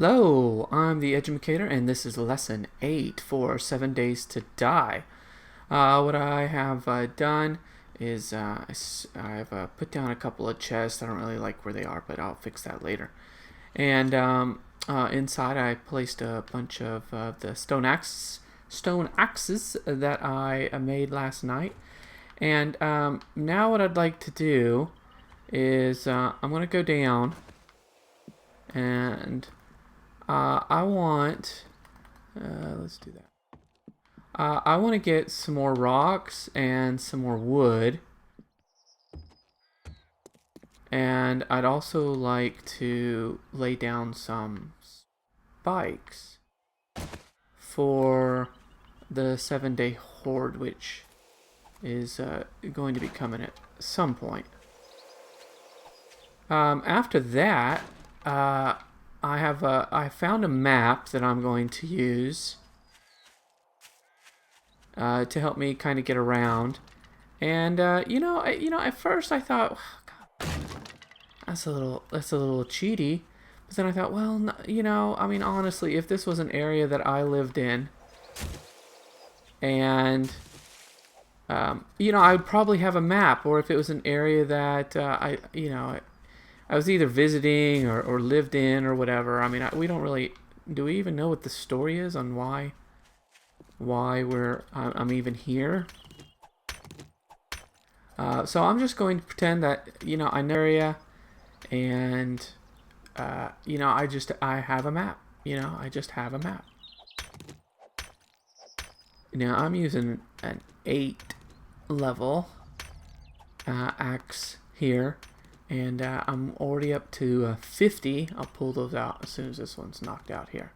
Hello, I'm the Educator, and this is lesson 8 for 7 Days to Die. What I have done is I've put down a couple of chests. I don't really like where they are, but I'll fix that later. And inside, I placed a bunch of the stone axes that I made last night. And now, what I'd like to do is I'm going to go down and I want, let's do that. I want to get some more rocks and some more wood. And I'd also like to lay down some spikes for the 7-day horde, which is going to be coming at some point. After that, I found a map that I'm going to use to help me kind of get around. And at first I thought, oh, God, that's a little cheaty. But then I thought, well, honestly, if this was an area that I lived in, and I would probably have a map. Or if it was an area that I was either visiting or lived in or whatever. We don't really... Do we even know what the story is on why I'm even here? So I'm just going to pretend that, I know an area, and, I have a map. I just have a map. Now, I'm using an 8 level axe here. And I'm already up to 50. I'll pull those out as soon as this one's knocked out here.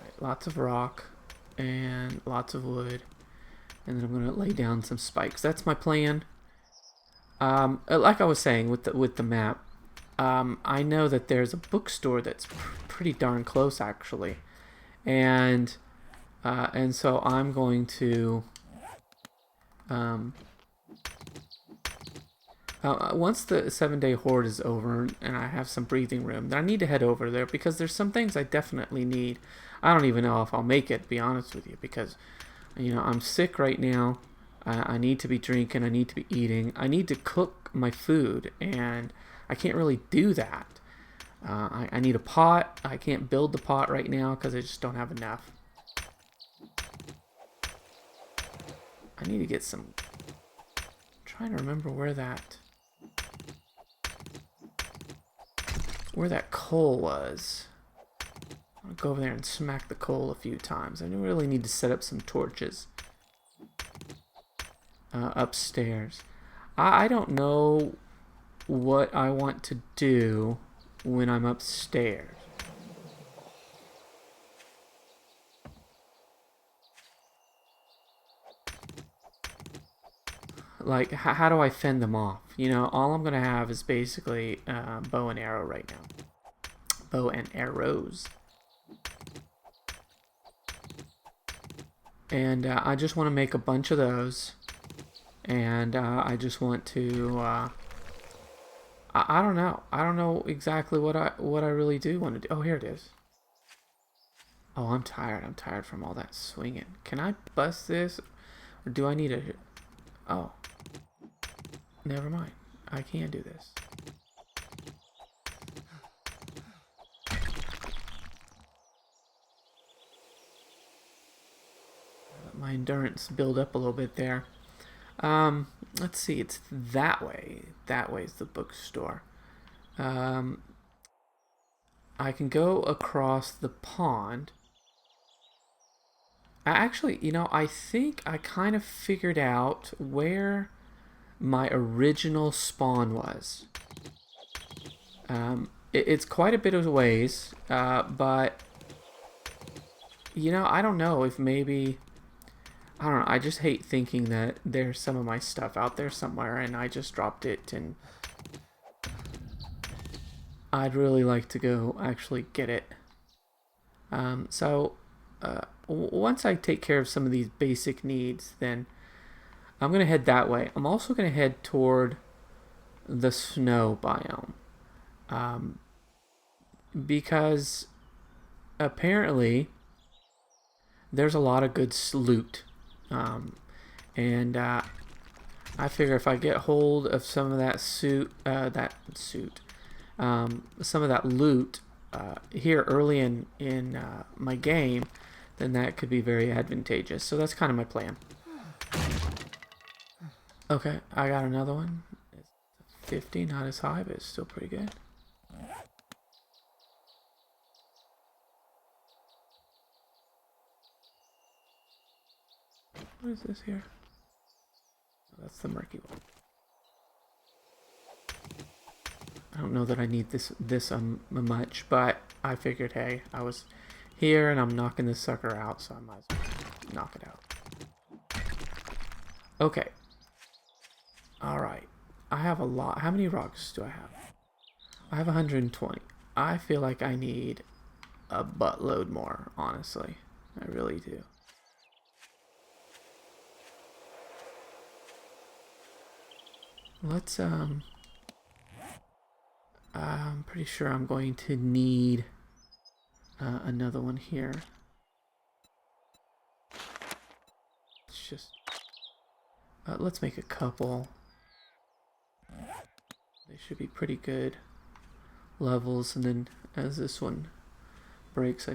Right, lots of rock and lots of wood. And then I'm going to lay down some spikes. That's my plan. Like I was saying with the map, I know that there's a bookstore that's pretty darn close, actually. And so I'm going to... once the 7-day horde is over and I have some breathing room, then I need to head over there because there's some things I definitely need. I don't even know if I'll make it, to be honest with you, because I'm sick right now. I need to be drinking. I need to be eating. I need to cook my food, and I can't really do that. I need a pot. I can't build the pot right now because I just don't have enough. I need to get some... I'm trying to remember where that coal was. I'll go over there and smack the coal a few times. I really need to set up some torches upstairs. I don't know what I want to do when I'm upstairs. Like, how do I fend them off? All I'm going to have is basically bow and arrow right now. Bow and arrows. And I just want to make a bunch of those. And I just want to... I don't know. I don't know exactly what I really do want to do. Oh, here it is. Oh, I'm tired. I'm tired from all that swinging. Can I bust this? Or do I need a... Oh. Never mind. I can do this. Let my endurance build up a little bit there. Let's see. It's that way. That way is the bookstore. I can go across the pond. Actually, I think I kind of figured out where my original spawn was. It's quite a bit of ways, but I don't know if maybe... I don't know, I just hate thinking that there's some of my stuff out there somewhere and I just dropped it, and I'd really like to go actually get it. Once I take care of some of these basic needs, then I'm going to head that way. I'm also going to head toward the snow biome. because apparently there's a lot of good loot. And I figure if I get hold of some of some of that loot here early in my game, then that could be very advantageous. So that's kind of my plan. Okay, I got another one. It's 50, not as high, but it's still pretty good. What is this here? Oh, that's the murky one. I don't know that I need this much, but I figured, hey, I was here and I'm knocking this sucker out, so I might as well knock it out. Okay. Alright. I have a lot. How many rocks do I have? I have 120. I feel like I need a buttload more, honestly. I really do. Let's, I'm pretty sure I'm going to need another one here. It's just, let's make a couple. They should be pretty good levels, and then as this one breaks,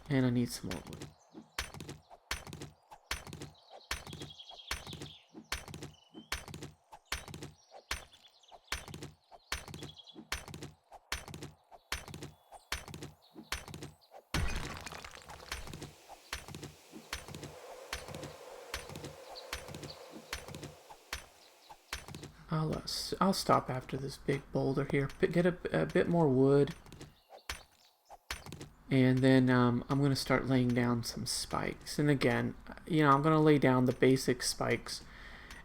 and I need some more wood. I'll stop after this big boulder here, get a bit more wood, and then I'm going to start laying down some spikes. And again, you know, I'm going to lay down the basic spikes,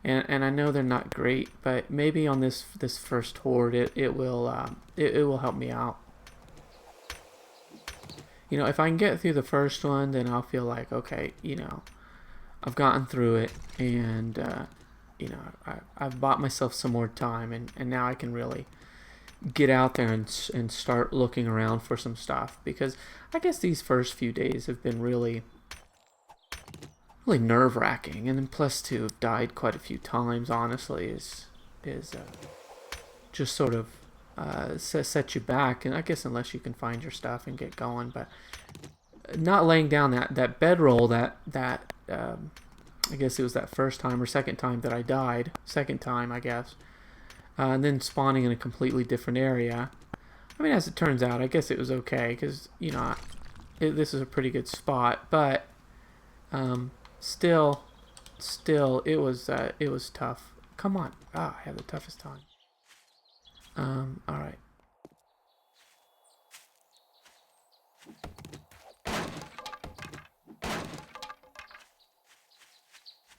and I know they're not great, but maybe on this first horde it will help me out. You know, if I can get through the first one, then I'll feel like, okay, you know, I've gotten through it, and you know, I've bought myself some more time, and now I can really get out there and start looking around for some stuff, because I guess these first few days have been really nerve-wracking, and then plus to have died quite a few times, honestly, is just sort of set you back. And I guess unless you can find your stuff and get going, but not laying down that bedroll that I guess it was that first time or second time that I died. Second time, I guess. And then spawning in a completely different area. I mean, as it turns out, I guess it was okay, because, you know, this is a pretty good spot. But still, it was tough. Come on. I have the toughest time. Alright.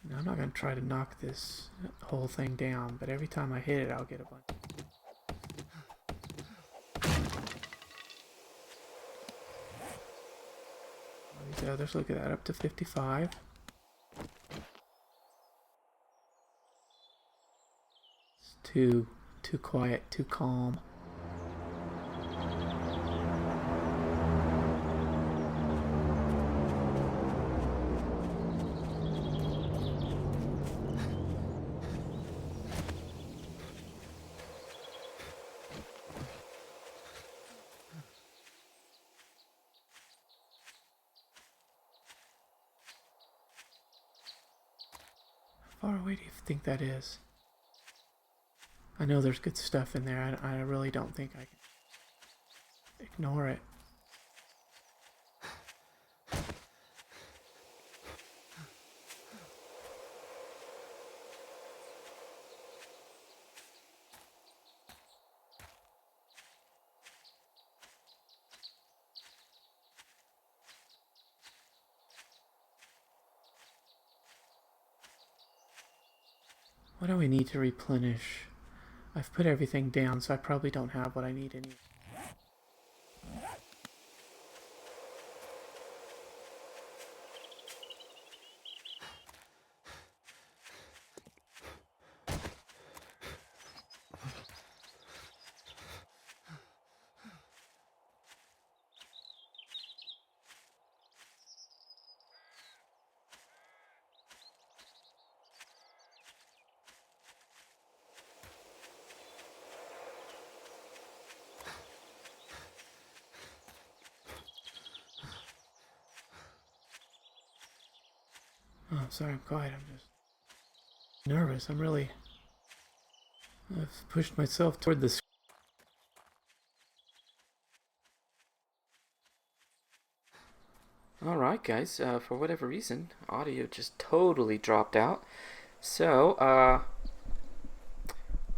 Now, I'm not going to try to knock this whole thing down, but every time I hit it, I'll get a bunch. These others, look at that, up to 55. It's too quiet, too calm. How far away do you think that is? I know there's good stuff in there. I really don't think I can ignore it. What do we need to replenish? I've put everything down, so I probably don't have what I need anymore. Oh, I'm sorry, I'm quiet. I'm just nervous. I've pushed myself toward this. Alright, guys, for whatever reason, audio just totally dropped out. So, let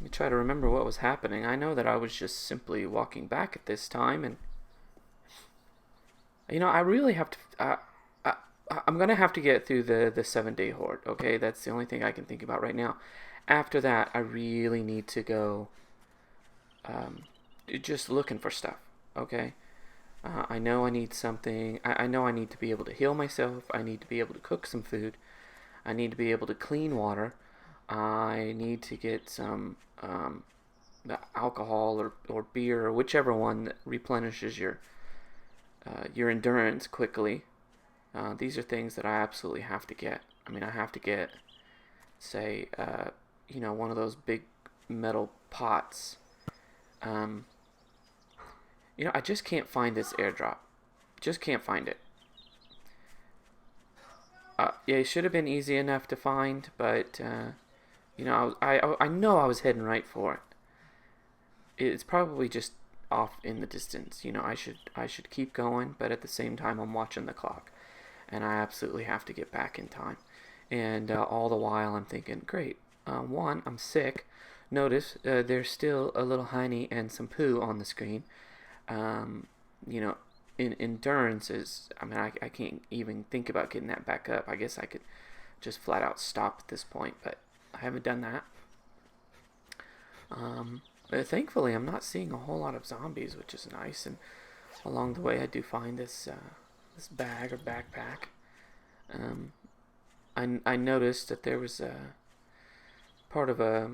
me try to remember what was happening. I know that I was just simply walking back at this time, and I really have to. I, I'm gonna have to get through the 7 day horde. Okay, that's the only thing I can think about right now. After that, I really need to go. Just looking for stuff. Okay. I know I need something. I know I need to be able to heal myself. I need to be able to cook some food. I need to be able to clean water. I need to get some the alcohol or beer or whichever one that replenishes your endurance quickly. These are things that I absolutely have to get. I mean, I have to get, say, one of those big metal pots. I just can't find this airdrop. Just can't find it. Yeah, it should have been easy enough to find, but I know I was heading right for it. It's probably just off in the distance. I should keep going, but at the same time I'm watching the clock, and I absolutely have to get back in time. And all the while I'm thinking, great. One, I'm sick. Notice there's still a little honey and some poo on the screen. Um, in endurance is, I mean, I can't even think about getting that back up. I guess I could just flat out stop at this point, but I haven't done that. Thankfully, I'm not seeing a whole lot of zombies, which is nice. And along the way, I do find this bag or backpack. Um, I noticed that there was a part of a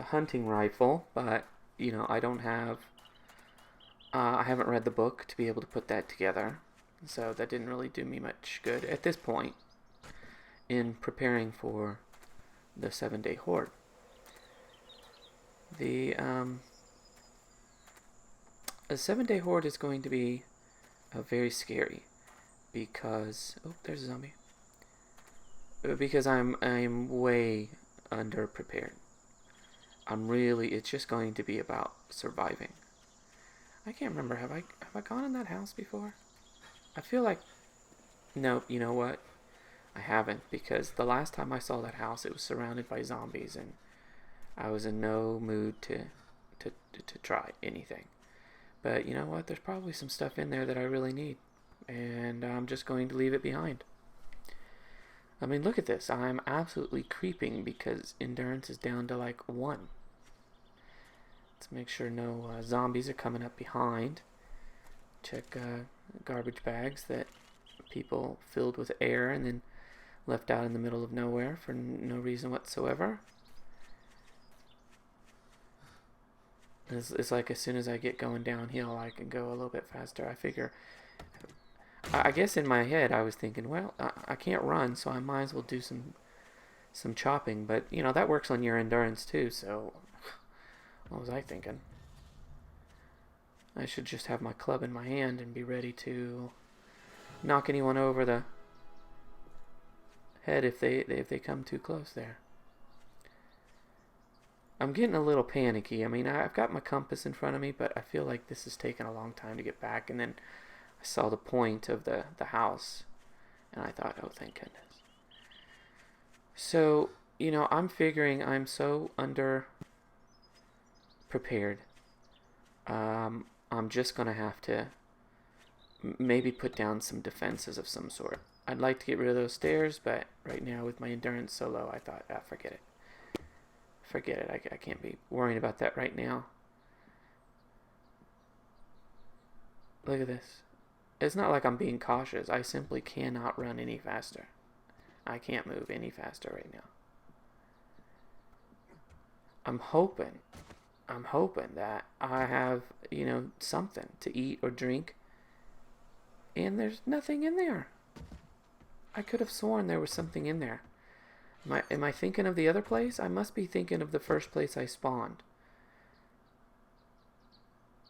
hunting rifle, but I don't have. I haven't read the book to be able to put that together, so that didn't really do me much good at this point in preparing for the 7 day horde. The 7 day horde is going to be very scary because there's a zombie. Because I'm way under prepared. It's just going to be about surviving. I can't remember. Have I gone in that house before? I feel like nope. You know what? I haven't, because the last time I saw that house, it was surrounded by zombies, and I was in no mood to try anything. But you know what? There's probably some stuff in there that I really need, and I'm just going to leave it behind. I mean, look at this. I'm absolutely creeping because endurance is down to like 1. Let's make sure no zombies are coming up behind. Check garbage bags that people filled with air and then left out in the middle of nowhere for no reason whatsoever. It's like as soon as I get going downhill, I can go a little bit faster. I guess in my head I was thinking, well, I can't run, so I might as well do some chopping. But that works on your endurance too. So what was I thinking? I should just have my club in my hand and be ready to knock anyone over the head if they come too close there. I'm getting a little panicky. I mean, I've got my compass in front of me, but I feel like this is taking a long time to get back. And then I saw the point of the house, and I thought, oh, thank goodness. So, I'm figuring I'm so under prepared. I'm just going to have to maybe put down some defenses of some sort. I'd like to get rid of those stairs, but right now with my endurance so low, I thought, forget it. Forget it. I can't be worrying about that right now. Look at this. It's not like I'm being cautious. I simply cannot run any faster. I can't move any faster right now. I'm hoping that I have, something to eat or drink. And there's nothing in there. I could have sworn there was something in there. Am I thinking of the other place? I must be thinking of the first place I spawned.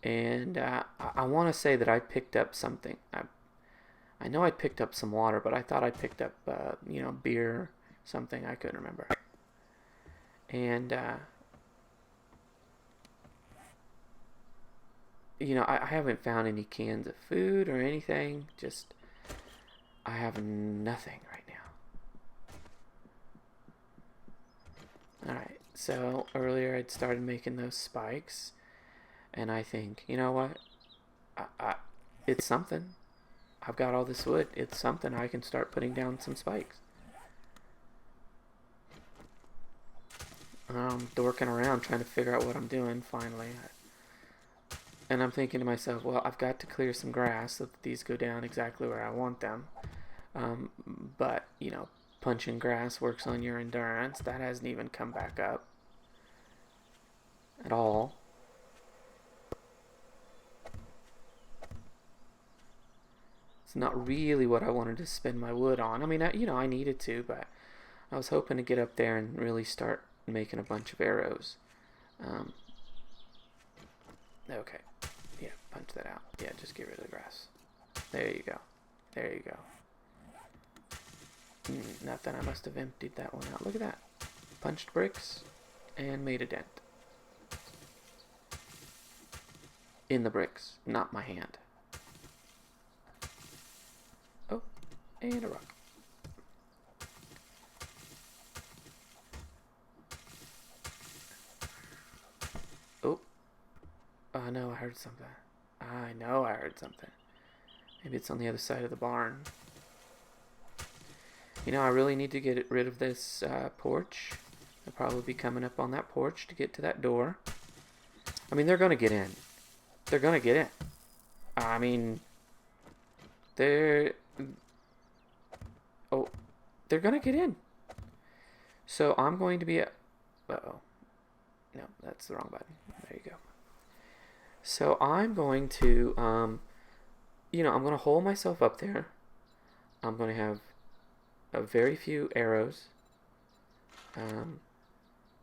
And I want to say that I picked up something. I know I picked up some water, but I thought I picked up, beer something, I couldn't remember. And you know, I haven't found any cans of food or anything. Just, I have nothing right now. Alright, so earlier I'd started making those spikes, and I think, you know what? It's something. I've got all this wood. It's something. I can start putting down some spikes. I'm dorking around trying to figure out what I'm doing finally. And I'm thinking to myself, well, I've got to clear some grass so that these go down exactly where I want them. But, you know, punching grass works on your endurance. That hasn't even come back up at all. It's not really what I wanted to spend my wood on. I mean, you know, I needed to, but I was hoping to get up there and really start making a bunch of arrows. Okay. Yeah, punch that out. Yeah, just get rid of the grass. There you go. There you go. Nothing. I must have emptied that one out. Look at that. Punched bricks and made a dent. In the bricks, not my hand. Oh, and a rock. Oh. Oh no, I heard something. I know I heard something. Maybe it's on the other side of the barn. You know, I really need to get rid of this porch. I'll probably be coming up on that porch to get to that door. I mean, they're going to get in. They're going to get in. I mean, they're going to get in. So I'm going to be uh-oh. No, that's the wrong button. There you go. So I'm going to, you know, I'm going to hole myself up there. I'm going to have very few arrows.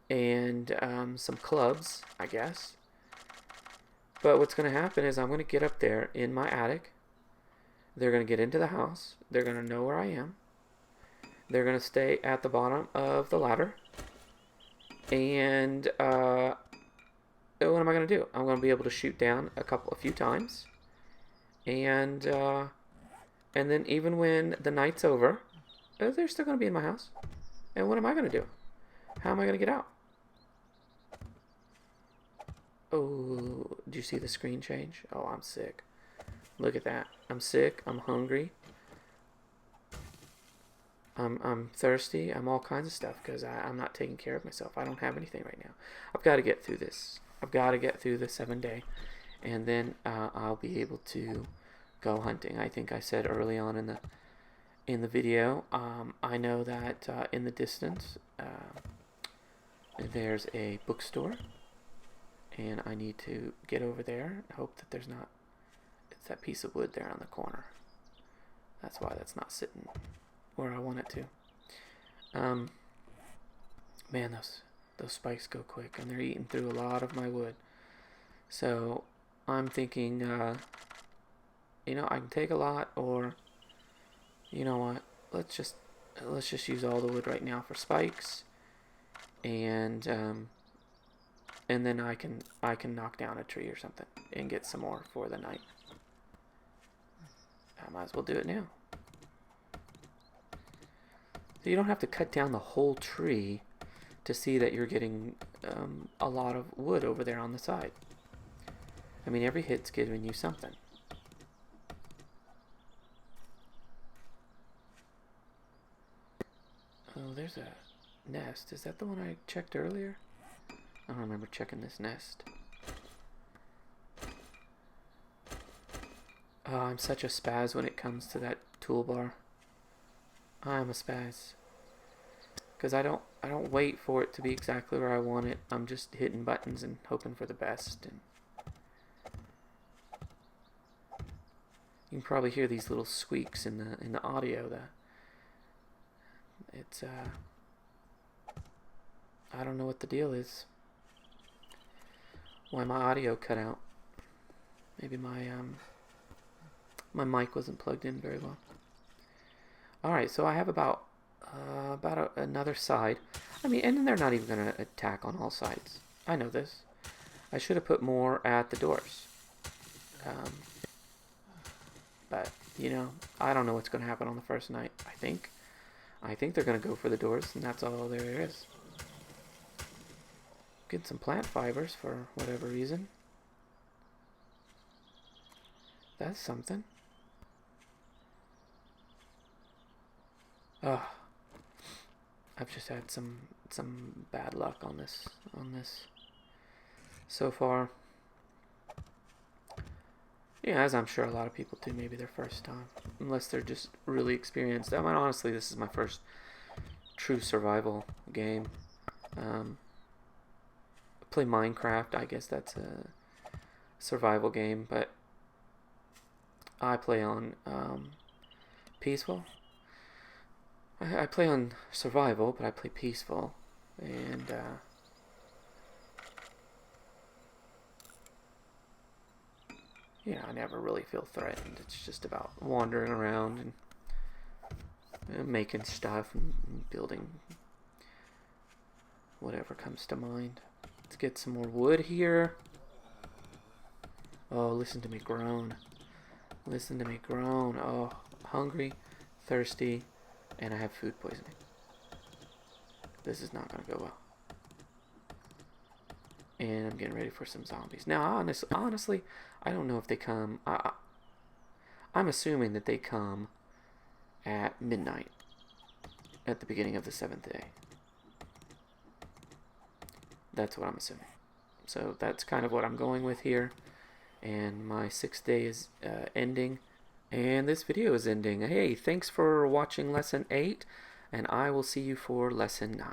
And some clubs, I guess. But what's going to happen is I'm going to get up there in my attic. They're going to get into the house. They're going to know where I am. They're going to stay at the bottom of the ladder. And what am I going to do? I'm going to be able to shoot down a few times. And then even when the night's over, they're still going to be in my house. And what am I going to do? How am I going to get out? Oh, did you see the screen change? Oh, I'm sick. Look at that. I'm sick. I'm hungry. I'm thirsty. I'm all kinds of stuff because I'm not taking care of myself. I don't have anything right now. I've got to get through this. I've got to get through the 7-day. And then I'll be able to go hunting. I think I said early on in the video, I know that in the distance there's a bookstore, and I need to get over there. Hope that there's not, it's that piece of wood there on the corner. That's why that's not sitting where I want it to. Man, those spikes go quick, and they're eating through a lot of my wood. So I'm thinking, you know, I can take a lot, or you know what? Let's just use all the wood right now for spikes, and then I can knock down a tree or something and get some more for the night. I might as well do it now. So you don't have to cut down the whole tree to see that you're getting a lot of wood over there on the side. I mean, every hit's giving you something. Oh, there's a nest. Is that the one I checked earlier? I don't remember checking this nest. Oh, I'm such a spaz when it comes to that toolbar. I'm a spaz. Because I don't wait for it to be exactly where I want it. I'm just hitting buttons and hoping for the best. And you can probably hear these little squeaks in the audio. It's I don't know what the deal is. Why my audio cut out? Maybe my mic wasn't plugged in very well. All right, so I have about about another side. I mean, and they're not even going to attack on all sides. I know this. I should have put more at the doors. But, you know, I don't know what's going to happen on the first night. I think they're going to go for the doors, and that's all there is. Get some plant fibers for whatever reason. That's something. Oh, I've just had some bad luck on this so far. Yeah, as I'm sure a lot of people do, maybe their first time, unless they're just really experienced. I mean, honestly, this is my first true survival game. Play Minecraft. I guess that's a survival game, but I play on peaceful. I play on survival, but I play peaceful, and yeah, I never really feel threatened. It's just about wandering around and making stuff and building whatever comes to mind. Let's get some more wood here. Oh, listen to me groan. Listen to me groan. Oh, hungry, thirsty, and I have food poisoning. This is not going to go well. And I'm getting ready for some zombies. Now, honestly, I don't know if they come. I'm assuming that they come at midnight, at the beginning of the 7th day. That's what I'm assuming. So that's kind of what I'm going with here. And my 6th day is ending. And this video is ending. Hey, thanks for watching Lesson 8. And I will see you for Lesson 9.